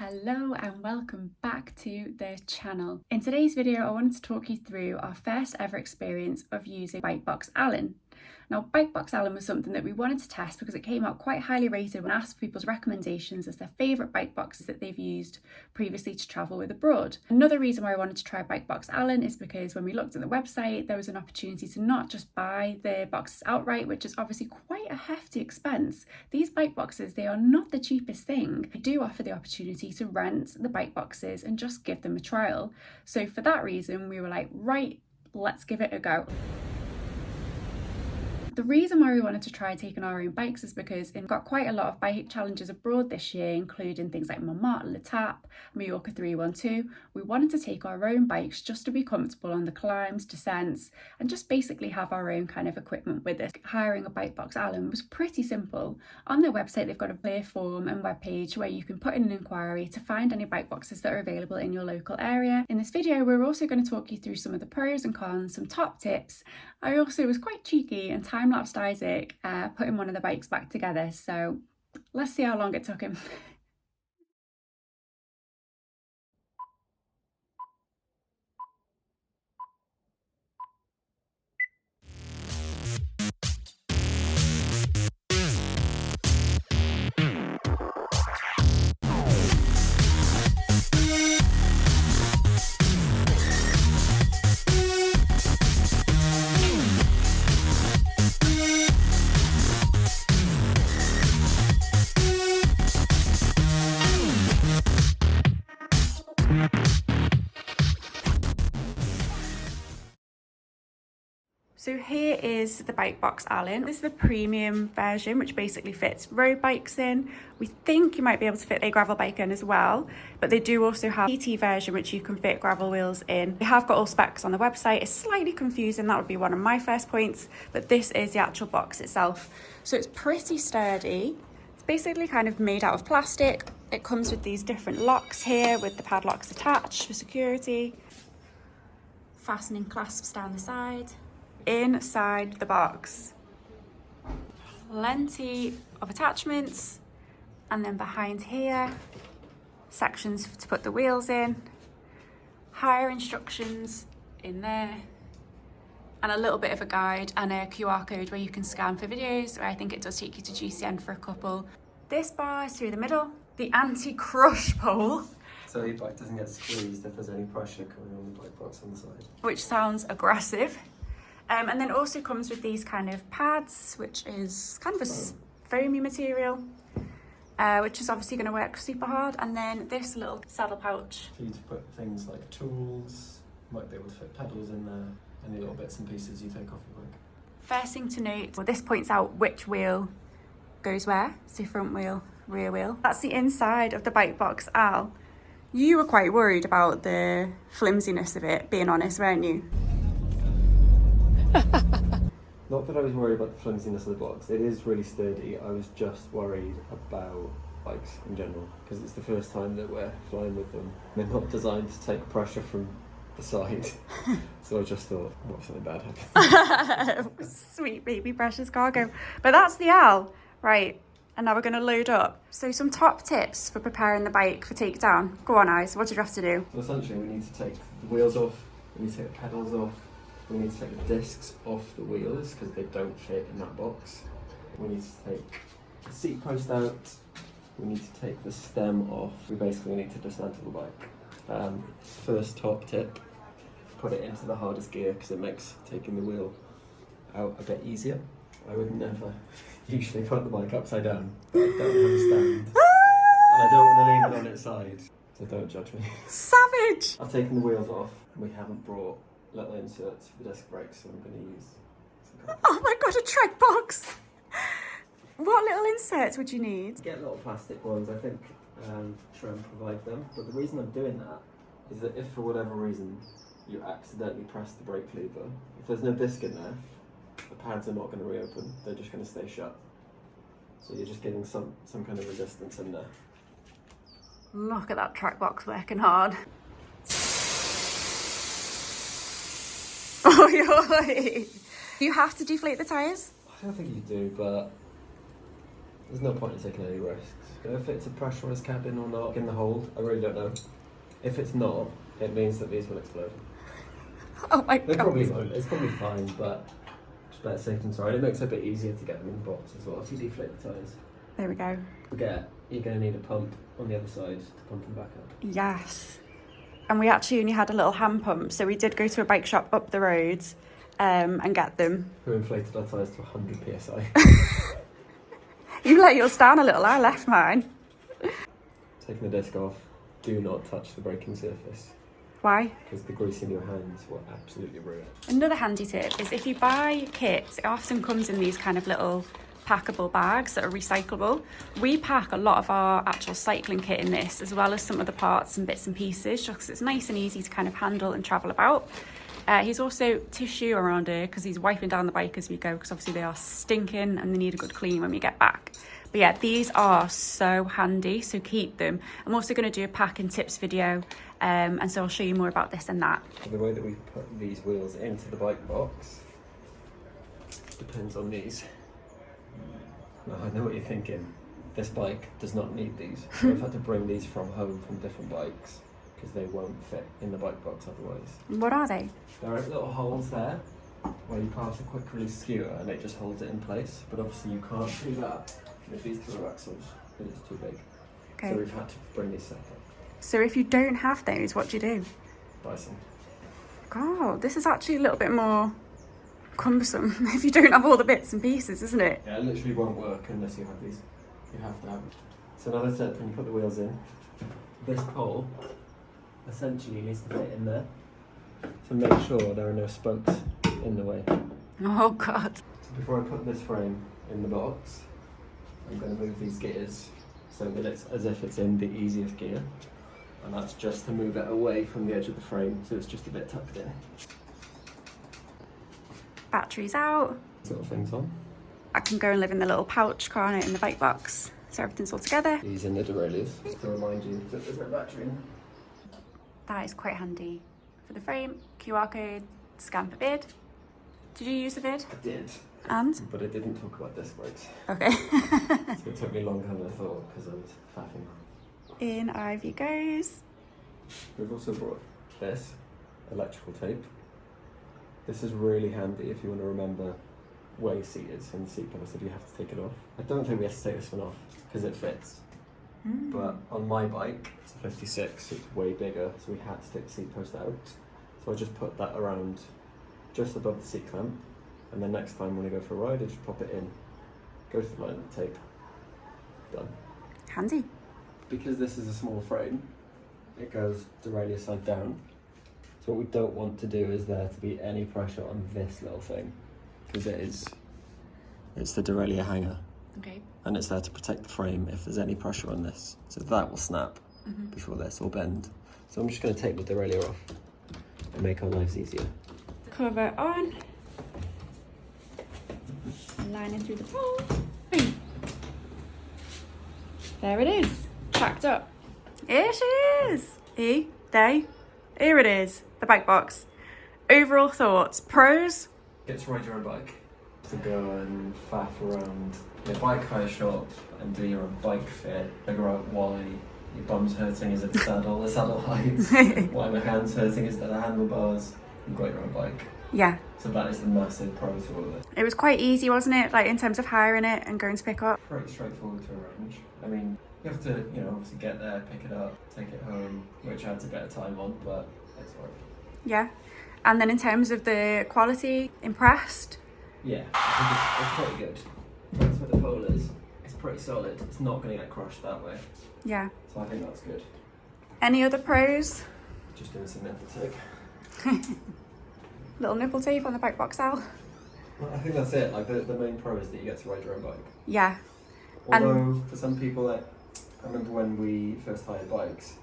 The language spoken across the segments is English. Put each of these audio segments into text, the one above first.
Hello and welcome back to the channel. In today's video I wanted to talk you through our first ever experience of using Bikebox Allen. Now Bikebox Allen was something that we wanted to test because it came out quite highly rated when asked for people's recommendations as their favourite bike boxes that they've used previously to travel with abroad. Another reason why I wanted to try Bikebox Allen is because when we looked at the website there was an opportunity to not just buy the boxes outright, which is obviously quite a hefty expense. These bike boxes, they are not the cheapest thing. They do offer the opportunity to rent the bike boxes and just give them a trial. So for that reason we were like, right, let's give it a go. The reason why we wanted to try taking our own bikes is because we've got quite a lot of bike challenges abroad this year, including things like Montmartre, L'Etape, Mallorca 312. We wanted to take our own bikes just to be comfortable on the climbs, descents, and just basically have our own kind of equipment with us. Hiring a Bikebox Allen was pretty simple. On their website they've got a clear form and webpage where you can put in an inquiry to find any bike boxes that are available in your local area. In this video we're also going to talk you through some of the pros and cons, some top tips. I also was quite cheeky and time-lapsed Isaac putting one of the bikes back together, so let's see how long it took him. So here is the Bikebox Allen. This is the premium version, which basically fits road bikes in. We think you might be able to fit a gravel bike in as well, but they do also have a TT version, which you can fit gravel wheels in. They have got all specs on the website. It's slightly confusing, that would be one of my first points, but this is the actual box itself. So it's pretty sturdy. It's basically kind of made out of plastic. It comes with these different locks here with the padlocks attached for security. Fastening clasps down the side. Inside the box, plenty of attachments, and then behind here sections to put the wheels in, hire instructions in there, and a little bit of a guide and a QR code where you can scan for videos, where I think it does take you to GCN for a couple. This bar is through the middle, the anti-crush pole, so your bike doesn't get squeezed if there's any pressure coming on the bike box on the side, which sounds aggressive. And then also comes with these kind of pads, which is kind of a foamy material, which is obviously going to work super hard. And then this little saddle pouch. for you to put things like tools, might be able to fit pedals in there, any little bits and pieces you take off your bike. First thing to note, well, this points out which wheel goes where, so front wheel, rear wheel. That's the inside of the Bikebox Al. You were quite worried about the flimsiness of it, being honest, weren't you? Not that I was worried about the flimsiness of the box, it is really sturdy. I was just worried about bikes in general, because it's the first time that we're flying with them. They're not designed to take pressure from the side, so I just thought, what if something bad happens? Sweet baby precious cargo. But that's the Al, right, and now we're going to load up. So some top tips for preparing the bike for takedown. Go on, Ice, what did you have to do? So essentially we need to take the wheels off, we need to take the pedals off, we need to take the discs off the wheels because they don't fit in that box. We need to take the seat post out. We need to take the stem off. We basically need to dismantle the bike. First top tip, put it into the hardest gear because it makes taking the wheel out a bit easier. I would never usually put the bike upside down, but I don't have a stand. And I don't want to leave it on its side, so don't judge me. Savage! I've taken the wheels off and we haven't brought little inserts for the disc brakes, so I'm going to use some Oh my god, a tread box! What little inserts would you need? Get little plastic ones, I think Trem provide them, but the reason I'm doing that is that if for whatever reason you accidentally press the brake lever, if there's no disc in there, the pads are not going to reopen, they're just going to stay shut. So you're just getting some kind of resistance in there. Look at that track box working hard. Oi, oi. You have to deflate the tyres? I don't think you do, but There's no point in taking any risks. If it's a pressurised cabin or not in the hold, I really don't know. If it's not, it means that these will explode. Oh my They god. probably won't. It's probably fine, but it's better safe than sorry. It makes it a bit easier to get them in the box as well if you deflate the tyres. There we go. Forget, you're going to need a pump on the other side to pump them back up. Yes. And we actually only had a little hand pump, so we did go to a bike shop up the road and get them. Who inflated our tyres to 100 psi. You let yours down a little, I left mine. Taking the disc off, do not touch the braking surface. Why? Because the grease in your hands will absolutely ruin it. Another handy tip is if you buy kits, it often comes in these kind of little packable bags that are recyclable. We pack a lot of our actual cycling kit in this, as well as some other parts and bits and pieces, just because it's nice and easy to kind of handle and travel about. He's also tissue around here because he's wiping down the bike as we go, because obviously they are stinking and they need a good clean when we get back. But yeah, these are so handy, so keep them. I'm also going to do a packing tips video, and so I'll show you more about this and that. The way that we put these wheels into the bike box depends on these. Now, I know what you're thinking. This bike does not need these. I've had to bring these from home from different bikes because they won't fit in the bike box otherwise. What are they? There are little holes there where you pass a quick release skewer and it just holds it in place, but obviously you can't do that with these through axles because it's too big. Okay. So we've had to bring these separate. So if you don't have those, what do you do? Buy some. God, this is actually a little bit more cumbersome if you don't have all the bits and pieces, isn't it? Yeah, it literally won't work unless you have these. You have to have them. So another tip when you put the wheels in, this pole essentially needs to fit in there to make sure there are no spokes in the way. Oh God. So before I put this frame in the box, I'm going to move these gears so that it's as if it's in the easiest gear, and that's just to move it away from the edge of the frame so it's just a bit tucked in. Batteries out. Little things on. I can go and live in the little pouch, can't I, in the bike box, so everything's all together. These in the derailleurs, just to remind you that there's no battery in. That is quite handy. For the frame, QR code, scan for vid. Did you use the vid? I did. And? But I didn't talk about disc brakes. Okay. So it took me longer than I thought because I was faffing. In Ivy goes. We've also brought this electrical tape. This is really handy if you want to remember where your seat is in the seat post if you have to take it off. I don't think we have to take this one off because it fits. But on my bike, it's a 56, so it's way bigger, so we had to take the seat post out. So I just put that around just above the seat clamp, and then next time when I go for a ride, I just pop it in, go through the line of the tape, done. Handy. Because this is a small frame, it goes derailleur side down. So what we don't want to do is there to be any pressure on this little thing, because it's the derailleur hanger. Okay. And it's there to protect the frame if there's any pressure on this. So that will snap before this will bend. So I'm just going to take the derailleur off and make our lives easier. Cover on. Lining through the pole. There it is. Packed up. Here she is. Here it is. The bike box. Overall thoughts. Pros? Get to ride your own bike. To go and faff around your bike hire shop and do your own bike fit. Figure out why your bum's hurting is it the saddle height, why my hand's hurting is that the handlebars. You've got your own bike. Yeah. So that is the massive pro to all of it. It was quite easy, wasn't it? Like in terms of hiring it and going to pick up. Pretty straightforward to arrange. I mean, you have to, obviously get there, pick it up, take it home, which adds a bit of time on, but it's worth it. Yeah. And then in terms of the quality, impressed? Yeah, I think it's pretty good. That's where the pole is. It's pretty solid. It's not going to get crushed that way. Yeah. So I think that's good. Any other pros? Just doing some nipple tape. Little nipple tape on the bike box Al. Well, I think that's it. Like the main pro is that you get to ride your own bike. Yeah. Although for some people, I remember when we first hired bikes,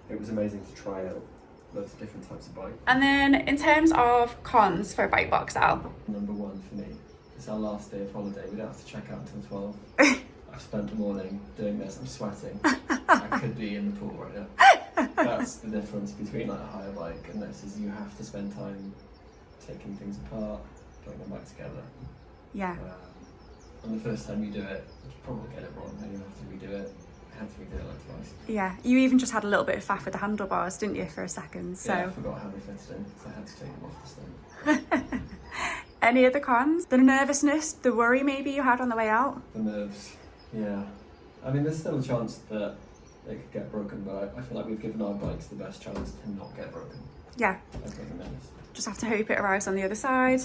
it was amazing to try out loads of different types of bike. And then in terms of cons for a bike box Al. Number one for me, it's our last day of holiday. We don't have to check out until 12. I've spent the morning doing this. I'm sweating. I could be in the pool right now. That's the difference between like a hire bike and this, is you have to spend time taking things apart, putting them back together. Yeah. on the first time you do it, you probably get it wrong and you have to redo it. I had to redo it like twice. Yeah, you even just had a little bit of faff with the handlebars, didn't you, for a second? So. Yeah, I forgot how they fitted in, so I had to take them off the stand. Any other cons? The nervousness, the worry maybe you had on the way out? The nerves, yeah. I mean, there's still a chance that they could get broken, but I feel like we've given our bikes the best chance to not get broken. Yeah. I've got the nerves. Just have to hope it arrives on the other side.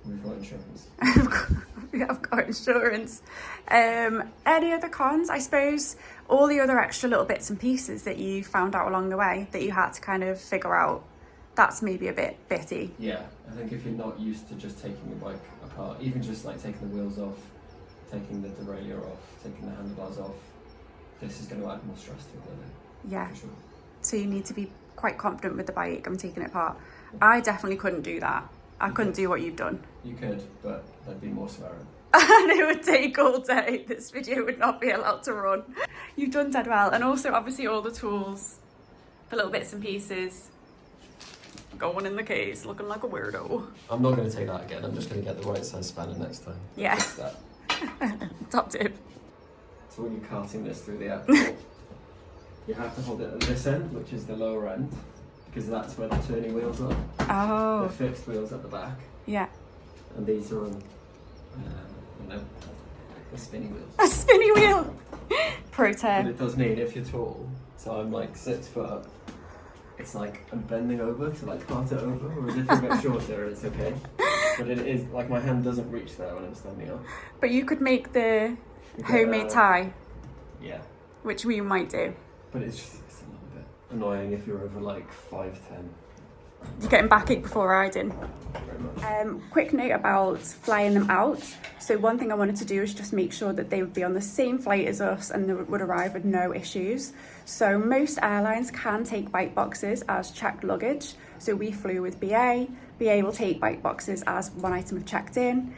We've got insurance. I've got insurance. Any other cons? I suppose all the other extra little bits and pieces that you found out along the way that you had to kind of figure out, that's maybe a bit bitty. Yeah, I think if you're not used to just taking your bike apart, even just like taking the wheels off, taking the derailleur off, taking the handlebars off, this is going to add more stress to it, Yeah. for sure. So you need to be quite confident with the bike and taking it apart. I definitely couldn't do that. I couldn't do what you've done. You could, but there'd be more swearing. And it would take all day. This video would not be allowed to run. You've done dead well. And also obviously all the tools, the little bits and pieces, going in the case, looking like a weirdo. I'm not going to take that again. I'm just going to get the right size spanner next time. Yeah. That. Top tip. So when you're carting this through the airport, you have to hold it at this end, which is the lower end, because that's where the turning wheels are. Oh. The fixed wheels at the back. Yeah. And these are on the spinny wheels. A spinny wheel. Pro But tip. it does mean if you're tall, so I'm like 6 foot up, it's like I'm bending over to like cart it over, whereas if you're a bit shorter, it's okay. But it is like my hand doesn't reach there when I'm standing up. But you could make the You get, homemade tie, Yeah, which we might do. but it's a little bit annoying if you're over like 5'10". You're getting backache before riding. Very much. Quick note about flying them out. So one thing I wanted to do is just make sure that they would be on the same flight as us and they would arrive with no issues. So most airlines can take bike boxes as checked luggage. So we flew with BA. BA will take bike boxes as one item of checked in.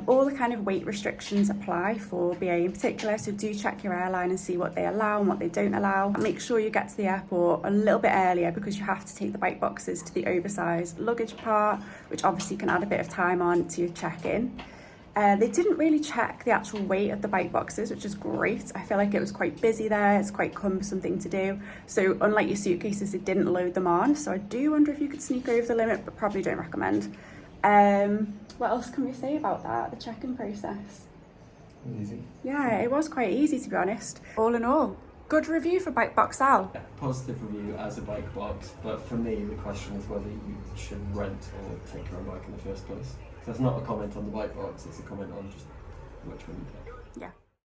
All the kind of weight restrictions apply for BA in particular, so do check your airline and see what they allow and what they don't allow. Make sure you get to the airport a little bit earlier because you have to take the bike boxes to the oversized luggage part, which obviously can add a bit of time on to your check-in. They didn't really check the actual weight of the bike boxes, which is great. I feel like it was quite busy there. It's quite a cumbersome thing to do. So unlike your suitcases, they didn't load them on. So I do wonder if you could sneak over the limit, but probably don't recommend. What else can we say about that? The check-in process. Easy. Yeah, it was quite easy to be honest. All in all, good review for Bike Box Al. Yeah, positive review as a bike box, but for me the question is whether you should rent or take your own bike in the first place. So it's not a comment on the bike box, it's a comment on just which one you pick.